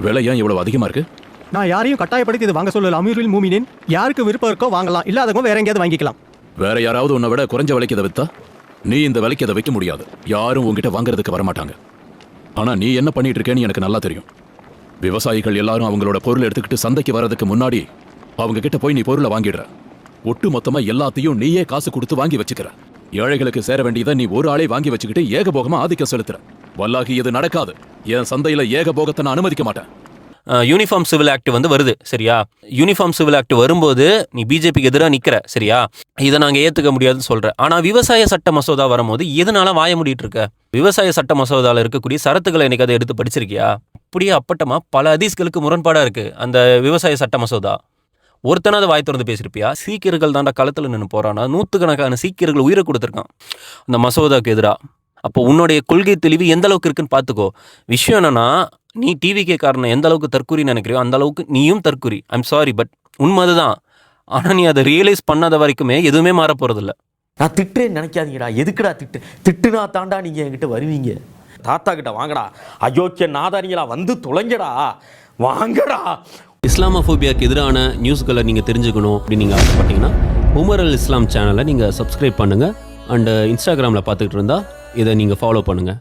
விலை ஏன் இவ்வளவு அதிகமா இருக்கு? நான் யாரையும் கட்டாயப்படுத்தி இது வாங்க சொல்லல. அமீருல் மூமினின், யாருக்கு விருப்பம் இருக்கோ வாங்கலாம், இல்லாதவங்க வேற எங்கேயாவது வாங்கிக்கலாம். வேற யாராவது உன்னை விட குறைஞ்ச விலைக்கு இதை வித்தா நீ இந்த விலைக்கு அதை வைக்க முடியாது. யாரும் உங்ககிட்ட வாங்குறதுக்கு வரமாட்டாங்க. ஆனா நீ என்ன பண்ணிட்டு இருக்கேன்னு எனக்கு நல்லா தெரியும். விவசாயிகள் எல்லாரும் அவங்களோட பொருள் எடுத்துக்கிட்டு சந்தைக்கு வர்றதுக்கு முன்னாடி அவங்க கிட்ட போய் நீ பொருளை வாங்கிடுற. ஒட்டு மொத்தமா எல்லாத்தையும் நீயே காசு கொடுத்து வாங்கி வச்சுக்கிற. ஏழைகளுக்கு சேர வேண்டியதை நீ ஒரு ஆளே வாங்கி வச்சுக்கிட்டு ஏகபோகமா ஆதிக்கம் செலுத்துற. வல்லாகி இது நடக்காது. என் சந்தையில ஏகபோகத்தை நான் அனுமதிக்க மாட்டேன். யூனிஃபார்ம் சிவில் ஆக்ட் வந்து வருது சரியா? யூனிஃபார்ம் சிவில் ஆக்ட் வரும்போது நீ பிஜேபிக்கு எதிராக நிற்கிற சரியா? இதை நாங்கள் ஏற்றுக்க முடியாதுன்னு சொல்கிறேன். ஆனால் விவசாய சட்ட மசோதா வரும்போது எதனால வாய மூடிட்டு இருக்க? விவசாய சட்ட மசோதாவில் இருக்கக்கூடிய சரத்துக்களை எனக்கு அதை எடுத்து படிச்சிருக்கியா? அப்படியே அப்பட்டமாக பல ஹதீஸ்களுக்கு முரண்பாடாக இருக்குது அந்த விவசாய சட்ட மசோதா. ஒருத்தனாவது வாய் திறந்து பேசியிருப்பியா? சீக்கியர்கள் தாண்டா களத்தில் நின்று போகிறானா? நூற்றுக்கணக்கான சீக்கியர்கள் உயிரை கொடுத்துருக்கான் அந்த மசோதாவுக்கு எதிராக. அப்போ உன்னுடைய கொள்கை தெளிவு எந்த அளவுக்கு இருக்குன்னு பார்த்துக்கோ. விஷயம் என்னன்னா, நீ டிவிகே காரணம் எந்த அளவுக்கு தற்கூரி நினைக்கிறியோ அந்த அளவுக்கு நீயும் தற்கூரி. ஐம் சாரி, பட் உண்மை அதுதான். ஆனால் நீ அதை ரியலைஸ் பண்ணாத வரைக்குமே எதுவுமே மாற போகிறதில்ல. நான் திட்டுறேன்னு நினைக்காதீங்கடா. எதுக்குடா திட்டுனா தாண்டா நீங்கள் என்கிட்ட வருவீங்க. தாத்தா கிட்ட வாங்கடா, அயோக்கிய நாதாரிங்களா வந்து தொலைங்கடா, வாங்கடா. இஸ்லாமோஃபோபியாவுக்கு எதிரான நியூஸ்களை நீங்கள் தெரிஞ்சுக்கணும் அப்படின்னு நீங்கள் ஆசைப்பட்டீங்கன்னா உமர் அல் இஸ்லாம் சேனலை நீங்கள் சப்ஸ்கிரைப் பண்ணுங்கள். அண்டு இன்ஸ்டாகிராமில் பார்த்துக்கிட்டு இருந்தால் இதை நீங்கள் ஃபாலோ பண்ணுங்கள்.